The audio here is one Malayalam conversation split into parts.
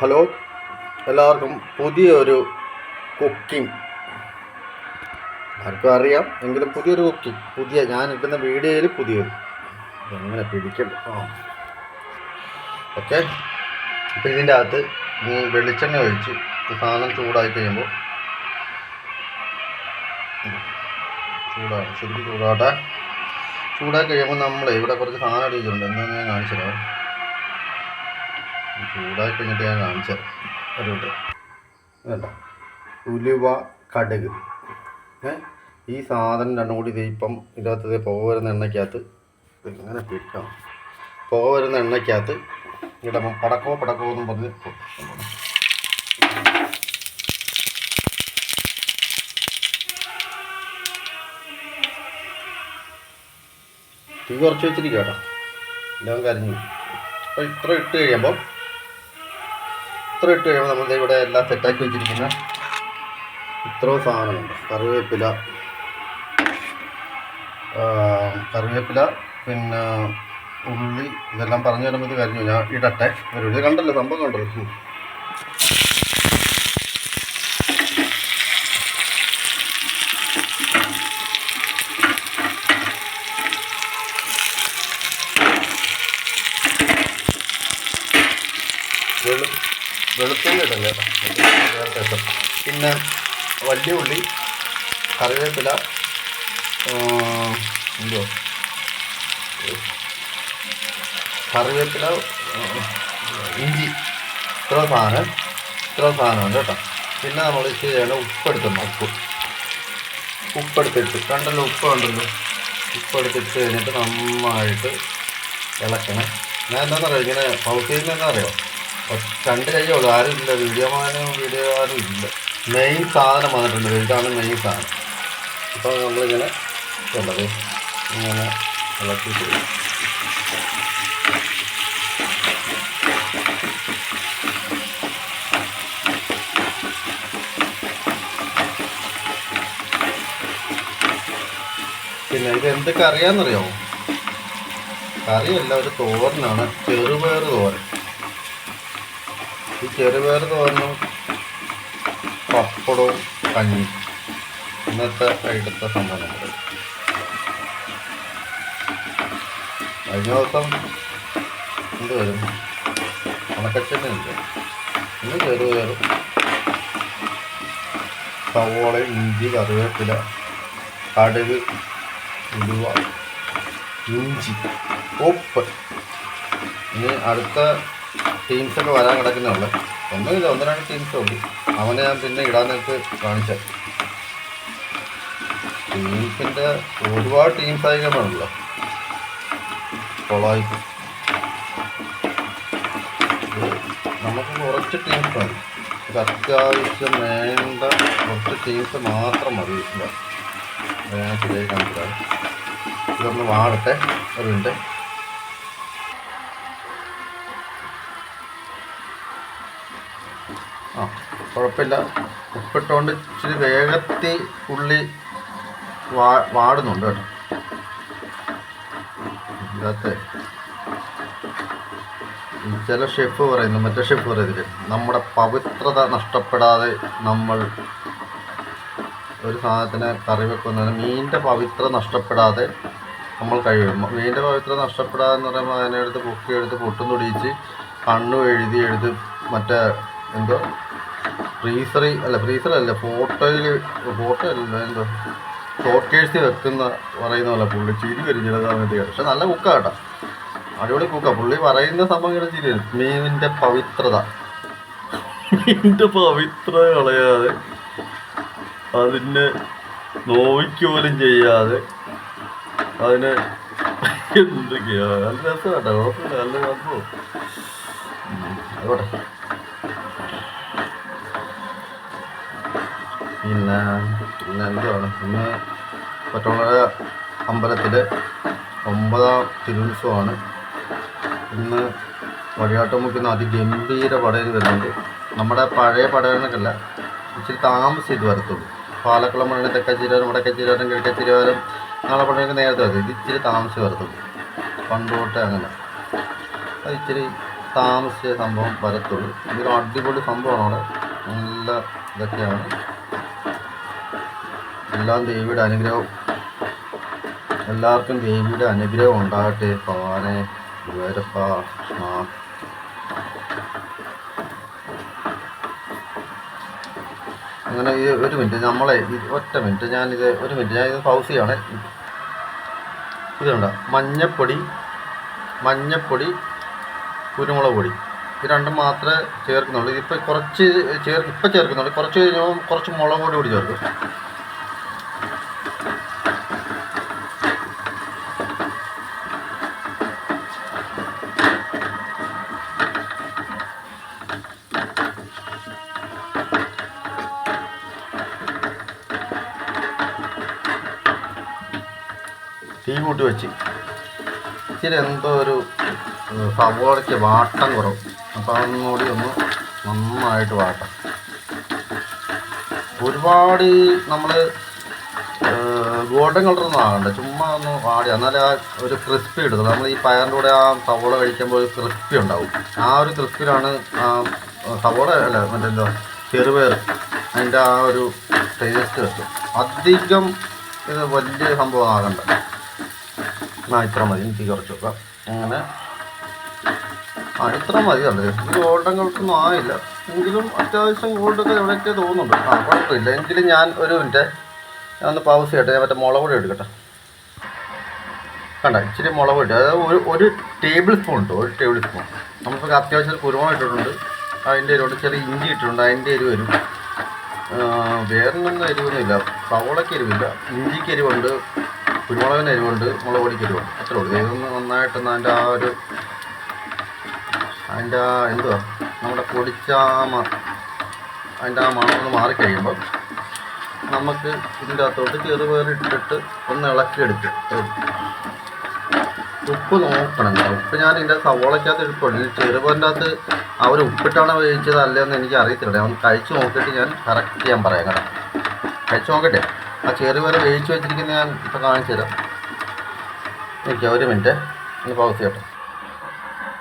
ഹലോ, എല്ലാവർക്കും പുതിയൊരു കുക്കിംഗ്. ആർക്കും അറിയാം, എങ്കിലും പുതിയൊരു കുക്കിംഗ്, ഞാൻ ഇടുന്ന വീഡിയോയിൽ പുതിയൊരു എങ്ങനെ പിടിക്കണ്ട. ഓക്കെ. അപ്പോൾ ഇതിൻ്റെ അകത്ത് വെളിച്ചെണ്ണ ഒഴിച്ച് സാധനം ചൂടായി കഴിയുമ്പോൾ ശരിക്കും ചൂടായി കഴിയുമ്പോൾ നമ്മൾ ഇവിടെ കുറച്ച് സാധനം അടിച്ചിട്ടുണ്ട്. എന്താണെന്ന് ഞാൻ കാണിച്ചു തരാം. ചൂടായി കഴിഞ്ഞിട്ട് ഞാൻ കാണിച്ചു തരാം. വേണ്ട ഉലുവ, കടുക്, ഈ സാധനം രണ്ടും കൂടി ഇപ്പം ഇതിനകത്ത് പുക വരുന്ന എണ്ണയ്ക്കകത്ത് ഇങ്ങനെ പിടിക്കണം. പുക വരുന്ന എണ്ണയ്ക്കകത്ത് ഇടുമ്പോൾ പടക്കോ എന്നും പറഞ്ഞ് തീ കുറച്ച് വെച്ചിരിക്കുക കേട്ടോ, എല്ലാം കരിഞ്ഞു. അപ്പോൾ ഇത്ര ഇട്ട് കഴിയുമ്പോൾ നമ്മൾ ഇവിടെ എല്ലാം സെറ്റാക്കി വെച്ചിരിക്കുന്ന ഇത്രയും സാധനമുണ്ട്. കറിവേപ്പില, പിന്നെ ഉള്ളി, ഇതെല്ലാം പറഞ്ഞു വരുമ്പോൾ ഇത് കരിഞ്ഞു. ഞാൻ ഇടട്ടെ. ഇത് കണ്ടല്ലോ, സംഭവം കണ്ടല്ലോ. വെളുത്തുള്ളി ഇടല്ലേ കേട്ടോ. പിന്നെ വലിയ ഉള്ളി, കറിവേപ്പില, ഇഞ്ചി, ഇത്ര സാധനമുണ്ട് കേട്ടോ. പിന്നെ നമ്മൾ ചെയ്യണം ഉപ്പെടുത്തിട്ട് കണ്ടല്ലോ, ഉപ്പെടുത്തിട്ട് കഴിഞ്ഞിട്ട് നന്നായിട്ട് ഇളക്കണം. ഞാൻ എന്താണെന്നറിയോ, ഇങ്ങനെ പൗസ് ചെയ്യുന്നത് എന്താണെന്നറിയോ, രണ്ട് കയ്യുള്ളൂ, ആരും ഇല്ല, വീഡിയോ ആരും ഇല്ല. മെയിൻ സാധനം വന്നിട്ടുണ്ട്. ഇതാണ് മെയിൻ സാധനം. ഇപ്പോൾ നമ്മളിങ്ങനെ ഉള്ളത് ഇങ്ങനെ ഇളക്കിയിട്ട് പിന്നെ ഇത് എന്ത് കറിയാന്നറിയാമോ? കറിയല്ല, ഒരു തോരനാണ്, ചെറുപയർ തോരൻ. ഈ ചെറുപയർ തോരനും പപ്പടവും കഞ്ഞി ഇന്നത്തെ എടുത്ത സംഭവം. നമ്മൾ കഴിഞ്ഞ ദിവസം എന്ത് വരും, ഉണക്കച്ചെണ്ണയില്ല, ഇന്ന് ചെറുപയറും സവോള, ഇഞ്ചി, കറിവേപ്പില, കടുക്, ഉലുവ, ഇഞ്ചി, ഉപ്പ്. ഇനി അടുത്ത ടീംസൊക്കെ വരാൻ കിടക്കുന്നുള്ളു. ഒന്നുമില്ല, 1-2 ടീംസേ ഉള്ളൂ. അവനെ ഞാൻ പിന്നെ ഇടാൻ നേരത്ത് കാണിച്ച ടീംസിൻ്റെ ഒരുപാട് ടീംസ് ആയിക്കണമല്ലോ, കൊളായി. നമുക്ക് കുറച്ച് ടീംസ് മതി, ഇത് അത്യാവശ്യം വേണ്ട കുറച്ച് ടീംസ് മാത്രം മതി. ഇല്ല, ഞാൻ ശരിയായി കാണിച്ചതാണ്. ഇതൊന്ന് വാടട്ടെ, ഒരു മിനിറ്റ്. കുഴപ്പമില്ല, ഉപ്പിട്ടുകൊണ്ട് ഇച്ചിരി വേഗത്തിൽ ഉള്ളി വാടുന്നുണ്ട് കേട്ടോ. ഇതിനകത്ത് ചില ഷെഫ് പറയുന്നു, മറ്റേ ഷെഫ് പറയുന്നില്ലേ, നമ്മുടെ പവിത്രത നഷ്ടപ്പെടാതെ നമ്മൾ ഒരു സാധനത്തിന് കറി വെക്കുന്നതിന് മീനിൻ്റെ പവിത്രത നഷ്ടപ്പെടാതെ നമ്മൾ കഴിയും. മീനിൻ്റെ പവിത്രത നഷ്ടപ്പെടാതെ എന്ന് പറയുമ്പോൾ അതിനെടുത്ത് പൊക്കിയെടുത്ത് പൊട്ടും തൊടിയിച്ച് കണ്ണു എഴുതി മറ്റേ എന്തോ ഫ്രീസറല്ല ഫോട്ടോ അല്ല എന്തോ ഷോക്കേഴ്സിൽ വെക്കുന്ന പറയുന്ന പോലെ പുള്ളി ചിരി വരും ചില സമയത്ത്. പക്ഷെ നല്ല കുക്കാണ് കേട്ടോ, അടിപൊളി കുക്കാണ്. പുള്ളി പറയുന്ന സംഭവം ചിരി വരും. മീനിൻ്റെ പവിത്രത കളയാതെ, അതിനെ നോവിക്ക് ചെയ്യാതെ, അതിന് എന്തൊക്കെയാ നല്ല രസം കേട്ടോ. കുഴപ്പമില്ല, നല്ല സംഭവം. അതോട്ടെ. പിന്നെ എന്തുവാണ്, ഇന്ന് പട്ടോള അമ്പലത്തിൽ 9ാം തിരുത്സവമാണ്. ഇന്ന് വഴിയാട്ടുമുക്കുന്ന അതിഗംഭീര പടയിൽ വരുന്നുണ്ട്. നമ്മുടെ പഴയ പടയണക്കല്ല, ഇച്ചിരി താമസിച്ചിട്ട് വരത്തുള്ളൂ. പാലക്കുളം പടയണ തെക്കച്ചിരാരം, വടക്കച്ചിരാരം, കിഴക്കച്ചിരാരം, നാളെ പടയണക്ക് നേരത്തെ വരും. ഇത് ഇച്ചിരി താമസിച്ച് വരത്തുള്ളൂ, പണ്ട് തൊട്ടേ അങ്ങനെ. അത് ഇച്ചിരി താമസിച്ച സംഭവം വരത്തുള്ളൂ. ഇതൊരു അടിപൊളി സംഭവമാണ്. അവിടെ നല്ല ഇതൊക്കെയാണ്. എല്ലാം ദേവിയുടെ അനുഗ്രഹം, എല്ലാവർക്കും ദേവിയുടെ അനുഗ്രഹം ഉണ്ടാകട്ടെ. ഭഗവാനെ ഗുരുവായൂരപ്പ. അങ്ങനെ ഒരു മിനിറ്റ് നമ്മളെ ഒറ്റ മിനിറ്റ് ഞാനിത് പൗസ് ചെയ്യണേ. ഇതുണ്ട് മഞ്ഞപ്പൊടി കുരുമുളക് പൊടി, ഇത് രണ്ടും മാത്രമേ ചേർക്കുന്നുള്ളൂ. ഇതിപ്പോൾ കുറച്ച് ചേർക്കുന്നുള്ളൂ. കുറച്ച് കഴിഞ്ഞാൽ കുറച്ച് മുളക് പൊടി കൂടി ചേർക്കും. തീ കൂട്ടി വെച്ച് ഇച്ചിരി എന്തോ ഒരു സവോളയ്ക്ക് വാട്ടം കുറവ്. അപ്പോൾ അതൊന്നുകൂടി ഒന്ന് നന്നായിട്ട് വാട്ടാം. ഒരുപാട് നമ്മൾ ഗോൾഡൻ കളറൊന്നും ആകണ്ട, ചുമ്മാ ഒന്ന് വാടി, എന്നാലേ ആ ഒരു ക്രിസ്പി കിട്ടുന്നത്. നമ്മൾ ഈ പയറിൻ്റെ കൂടെ ആ സവോള കഴിക്കുമ്പോൾ ഒരു ക്രിസ്പി ഉണ്ടാവും. ആ ഒരു ക്രിസ്പിലാണ് സവോള അല്ല മറ്റെന്തോ ചെറുപയർ, അതിൻ്റെ ആ ഒരു ടേസ്റ്റ് കിട്ടും. അധികം ഇത് വലിയ സംഭവം ആകണ്ട. ഇത്ര മതി, എനിക്ക് കുറച്ച് വെക്കാം. അങ്ങനെ ഇത്ര മതി. അല്ലേ ഇത് ഗോൾഡൻ കളറൊന്നും ആയില്ല, എങ്കിലും അത്യാവശ്യം ഗോൾഡൊക്കെ എവിടെയൊക്കെ തോന്നുന്നുണ്ട്. കുഴപ്പമില്ല. എങ്കിലും ഞാൻ ഒരു മിനിറ്റ് ഒന്ന് പൗസ് ചെയ്യട്ടെ. ഞാൻ മറ്റേ മുളക് പൊടി എടുക്കട്ടെ. കണ്ട ഇച്ചിരി മുളക് പൊടി, അതായത് ഒരു ടേബിൾ സ്പൂൺ ഇട്ടു. ഒരു ടേബിൾ സ്പൂൺ. നമുക്കിപ്പോൾ അത്യാവശ്യം കുരുമുളക് ഇട്ടിട്ടുണ്ട്, അതിൻ്റെ എരിവുണ്ട്. ചെറിയ ഇഞ്ചി ഇട്ടിട്ടുണ്ട്, അതിൻ്റെ എരിവ് വരും. വേറൊന്നും എരിവൊന്നുമില്ല. സവോളയ്ക്ക് എരിവില്ല, ഇഞ്ചിക്ക് എരിവുണ്ട്, കുരുമുളകിന് എരിവുണ്ട്, മുളക് പൊടിക്ക് എരിവുണ്ട്. അത്രേ ഉള്ളൂ. ഇതൊന്ന് നന്നായിട്ടൊന്ന് അതിൻ്റെ എന്തുവാ നമ്മുടെ പൊടിച്ച അതിൻ്റെ ആ മണമൊന്ന് മാറിക്കഴിയുമ്പോൾ നമുക്ക് ഇതിൻ്റെ അകത്തോട്ട് ചെറുപയർ ഇട്ടിട്ട് ഒന്ന് ഇളക്കിയെടുക്കും. ഉപ്പ് നോക്കണം. ഉപ്പ് ഞാൻ ഇതിൻ്റെ സവോളയ്ക്കകത്ത് എടുക്കുള്ളൂ. ചെറുപയറിൻ്റെ അകത്ത് അവർ ഉപ്പിട്ടാണ് വേവിച്ചത് അല്ലയെന്ന് എനിക്ക് അറിയത്തില്ല. ഞാൻ കഴിച്ച് നോക്കിയിട്ട് ഞാൻ കറക്റ്റ് ഞാൻ പറയാം കേട്ടോ. കഴിച്ച് നോക്കട്ടെ. ആ ചെറുപയർ വേവിച്ച് വെച്ചിരിക്കുന്നത് ഞാൻ ഇപ്പോൾ കാണിച്ചു തരാം. എനിക്ക് ഒരു മിനിറ്റ് ഒന്ന് പൗസ് ചെയ്യട്ടെ.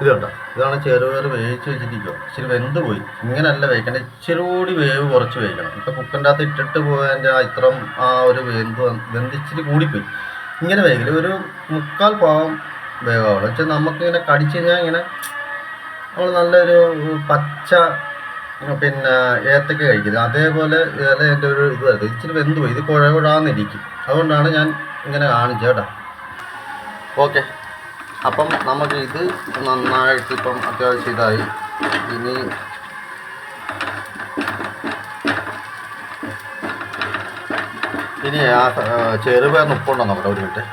ഇത് കേട്ടോ, ഇതാണ് ചെറുപയർ വേവിച്ച് വെച്ചിരിക്കുക. ഇച്ചിരി വെന്ത് പോയി. ഇങ്ങനെയല്ല വേവിക്കണം, ഇച്ചിരി കൂടി വേവ് കുറച്ച് വേവിക്കണം. ഇപ്പോൾ കുക്കറിൻ്റെ അകത്ത് ഇട്ടിട്ട് പോയതിൻ്റെ ഇത്രം ആ ഒരു വെന്തിച്ചിരി കൂടിപ്പോയി. ഇങ്ങനെ വേവിക്കില്ല, ഒരു 3/4 ഭാഗം വേവാവുള്ളൂ. വെച്ചാൽ നമുക്കിങ്ങനെ കടിച്ചു കഴിഞ്ഞാൽ ഇങ്ങനെ നമ്മൾ നല്ലൊരു പച്ച പിന്നെ ഏത്തക്ക കഴിക്കുന്നത് അതേപോലെ ഇതല്ല എൻ്റെ ഒരു ഇത് വരുന്നത്. ഇച്ചിരി വെന്ത് പോയി, ഇത് കുഴകുഴാന്നിരിക്കും. അതുകൊണ്ടാണ് ഞാൻ ഇങ്ങനെ കാണിച്ചത് കേട്ടോ. ഓക്കെ, അപ്പം നമുക്ക് ഇത് നന്നായിട്ട് ഇപ്പം അത്യാവശ്യം ഇതായി. ഇനി ആ ചെറുപയറിന് ഉപ്പുണ്ടോ നോക്കട്ടെ. ഒരു മിനിറ്റ്.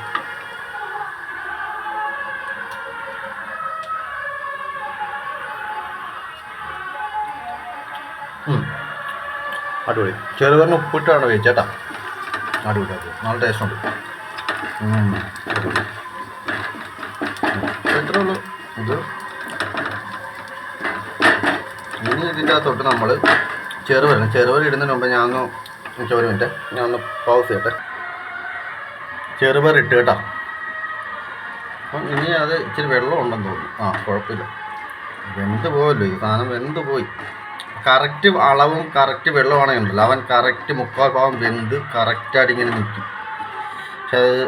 അടിപൊളി. ചെറുപയറിന് ഉപ്പിട്ടാണ് വേവിച്ചേട്ടാ. അടിപൊളി, അത് നല്ല ടേസ്റ്റ് ഉണ്ട്. ഇത്രേ ഉള്ളൂ ഇത്. ഇനി ഇതിൻ്റെ അകത്തോട്ട് നമ്മൾ ചെറുപയർ ഇടുന്നതിന് മുമ്പ് എനിക്ക് ഒരു മിനിറ്റ് ഞാൻ ഒന്ന് പൗസ് ചെയ്യട്ടെ. ചെറുപയർ ഇട്ട് കേട്ടോ. അപ്പം ഇനി അത് ഇച്ചിരി വെള്ളം ഉണ്ടെന്ന് തോന്നുന്നു. കുഴപ്പമില്ല, വെന്ത് പോയല്ലോ ഈ സാധനം, വെന്ത് പോയി. കറക്റ്റ് അളവും കറക്റ്റ് വെള്ളമാണെങ്കിൽ ഉണ്ടല്ലോ, അവൻ കറക്റ്റ് 3/4 ഭാഗം വെന്ത് കറക്റ്റായിട്ട് ഇങ്ങനെ നിൽക്കും. പക്ഷെ അത്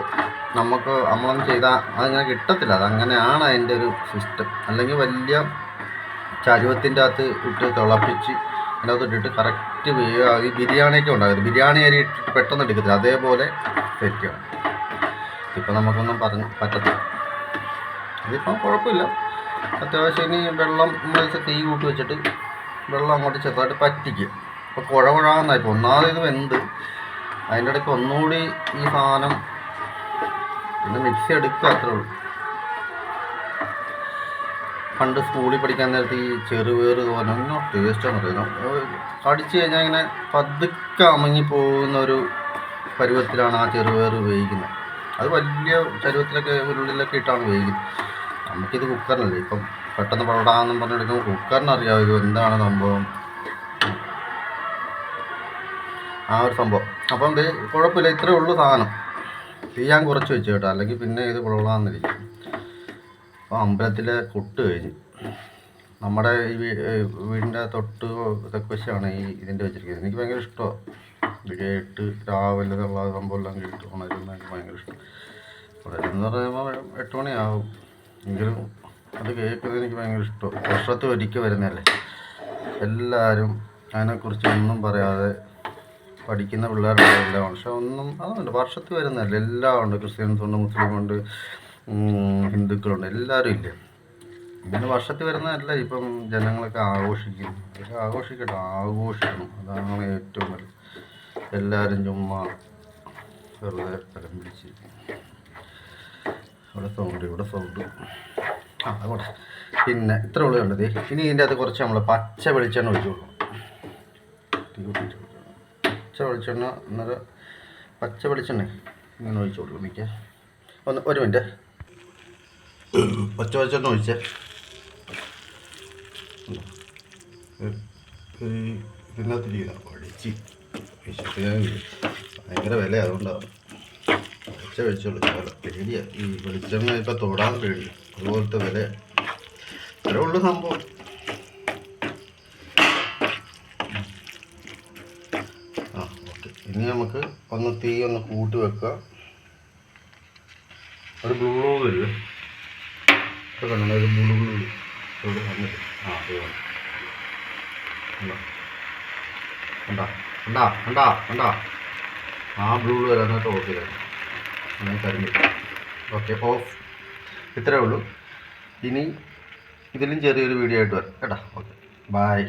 നമ്മളൊന്നും ചെയ്താൽ അതിങ്ങനെ കിട്ടത്തില്ല. അതങ്ങനെയാണ് അതിൻ്റെ ഒരു സിസ്റ്റം. അല്ലെങ്കിൽ വലിയ ചരുവത്തിൻ്റെ അകത്ത് ഇട്ട് തിളപ്പിച്ച് അതിൻ്റെ അകത്ത് ഇട്ടിട്ട് കറക്റ്റ് ഈ ബിരിയാണിയൊക്കെ ഉണ്ടാകും. ബിരിയാണി അരി ഇട്ടിട്ട് പെട്ടെന്ന് എടുക്കത്തില്ല, അതേപോലെ സെറ്റ് ചെയ്യണം. ഇപ്പം നമുക്കൊന്നും പറ്റത്തില്ല. ഇതിപ്പം കുഴപ്പമില്ല. അത്യാവശ്യം ഇനി വെള്ളം നമ്മൾ തീ കൂട്ടി വെച്ചിട്ട് വെള്ളം അങ്ങോട്ട് ചെറുതായിട്ട് പറ്റിക്കും. അപ്പോൾ കുഴകുഴാന്നായിപ്പോൾ ഒന്നാമത് ഇത് വെന്ത് അതിൻ്റെ ഇടയ്ക്ക് ഒന്നുകൂടി ഈ സാധനം പിന്നെ മിക്സി എടുക്കുക, അത്രേ ഉള്ളൂ. പണ്ട് സ്കൂളിൽ പഠിക്കാൻ നേരത്ത് ഈ ചെറുപയർ തോന്നുന്ന ടേസ്റ്റാണെന്ന് പറയുന്നത്. കടിച്ചു കഴിഞ്ഞാൽ ഇങ്ങനെ പതുക്കെ അമങ്ങി പോകുന്ന ഒരു പരുവത്തിലാണ് ആ ചെറുപയർ വേവിക്കുന്നത്. അത് വലിയ ചരുവത്തിലൊക്കെ ഉരുളിലൊക്കെ ഇട്ടാണ് വേവിക്കുന്നത്. നമുക്കിത് കുക്കറിനല്ലേ, ഇപ്പം പെട്ടെന്ന് പടടാന്നും പറഞ്ഞെടുക്കുമ്പോൾ കുക്കറിനറിയാം ഇത് എന്താണ് സംഭവം, ആ ഒരു സംഭവം. അപ്പം ഇത് കുഴപ്പമില്ല, ഇത്രയേ ഉള്ളൂ സാധനം. ഞാൻ കുറച്ച് വെച്ചു കേട്ടോ, അല്ലെങ്കിൽ പിന്നെ ഇത് കൊള്ളാമെന്നിരിക്കും. അപ്പോൾ അമ്പലത്തിലെ കൊട്ട് കഴിഞ്ഞു. നമ്മുടെ ഈ വീടിൻ്റെ തൊട്ട് ഇതൊക്കെ വെച്ചാണ് ഇതിൻ്റെ വെച്ചിരിക്കുന്നത്. എനിക്ക് ഭയങ്കര ഇഷ്ടമാണ് ഇത് കേട്ട് രാവിലെ ഉള്ള സംഭവമെല്ലാം കേട്ട് ഉണരുന്ന എനിക്ക് ഭയങ്കര ഇഷ്ടം. ഉണരുമെന്ന് പറയുമ്പോൾ 8 മണിയാവും എങ്കിലും അത് കേൾക്കുന്നത് എനിക്ക് ഭയങ്കര ഇഷ്ടമാണ്. വർഷത്തിൽ ഒരിക്കൽ വരുന്നതല്ലേ, എല്ലാവരും അതിനെക്കുറിച്ച് ഒന്നും പറയാതെ പഠിക്കുന്ന പിള്ളേരുടെ എല്ലാം. പക്ഷെ അതുണ്ട്, വർഷത്തിൽ വരുന്നതല്ലേ, എല്ലാം ഉണ്ട്. ക്രിസ്ത്യൻസ് ഉണ്ട്, മുസ്ലിം ഉണ്ട്, ഹിന്ദുക്കളുണ്ട്, എല്ലാവരും ഇല്ലേ. ഇങ്ങനെ വർഷത്തിൽ വരുന്നതല്ല ഇപ്പം ജനങ്ങളൊക്കെ ആഘോഷിക്കുന്നു. അതൊക്കെ ആഘോഷിക്കണം, അതാണ് ഏറ്റവും നല്ലത്. എല്ലാവരും ചുമ്മാ വെറുതെ തരം പിടിച്ച് ഇവിടെ സൗണ്ട് അതുകൊണ്ട് പിന്നെ ഇത്ര ഉള്ളു കണ്ടത്. ഇനി ഇതിൻ്റെ അകത്ത് കുറച്ച് നമ്മൾ പച്ച വെളിച്ചെണ്ണ ഒഴിച്ചു കൊടുക്കണം. പച്ച വെളിച്ചെണ്ണ അന്നേരം പച്ച വെളിച്ചെണ്ണ ഇങ്ങനെ ഒഴിച്ചു കൊടുക്കും. ഒരു മിനിറ്റ്. പച്ച വെളിച്ചെണ്ണ ഒഴിച്ചേ. ഇതിനകത്തിരിക്കുന്ന പഠിച്ച് ഭയങ്കര വില, അതുകൊണ്ടാണ് പച്ച വെളിച്ചെണ്ണ. പേടിയാണ് ഈ വെളിച്ചെണ്ണ, ഇപ്പം തൊടാൻ പേടിയാണ്, അതുപോലത്തെ വില. ഇത്രേ ഉള്ളു സംഭവം. ഓക്കെ, ഇനി നമുക്ക് തീ ഒന്ന് കൂട്ടി വെക്കുക. ഒരു ബ്ലൂ വരും, കണ്ടോ, ഒരു ബ്ലൂ ഇവിടെ വന്നിട്ട്. അത് കണ്ടാ ആ ബ്ലൂ വരാനായിട്ട് ഓഫ് ചെയ്തത് അങ്ങനെ കരിഞ്ഞു. Okay, off. ഇത്രേ ഉള്ളൂ. ഇനി ഇതിലും ചെറിയൊരു വീഡിയോ ആയിട്ട് വരാം കേട്ടോ. Okay, by.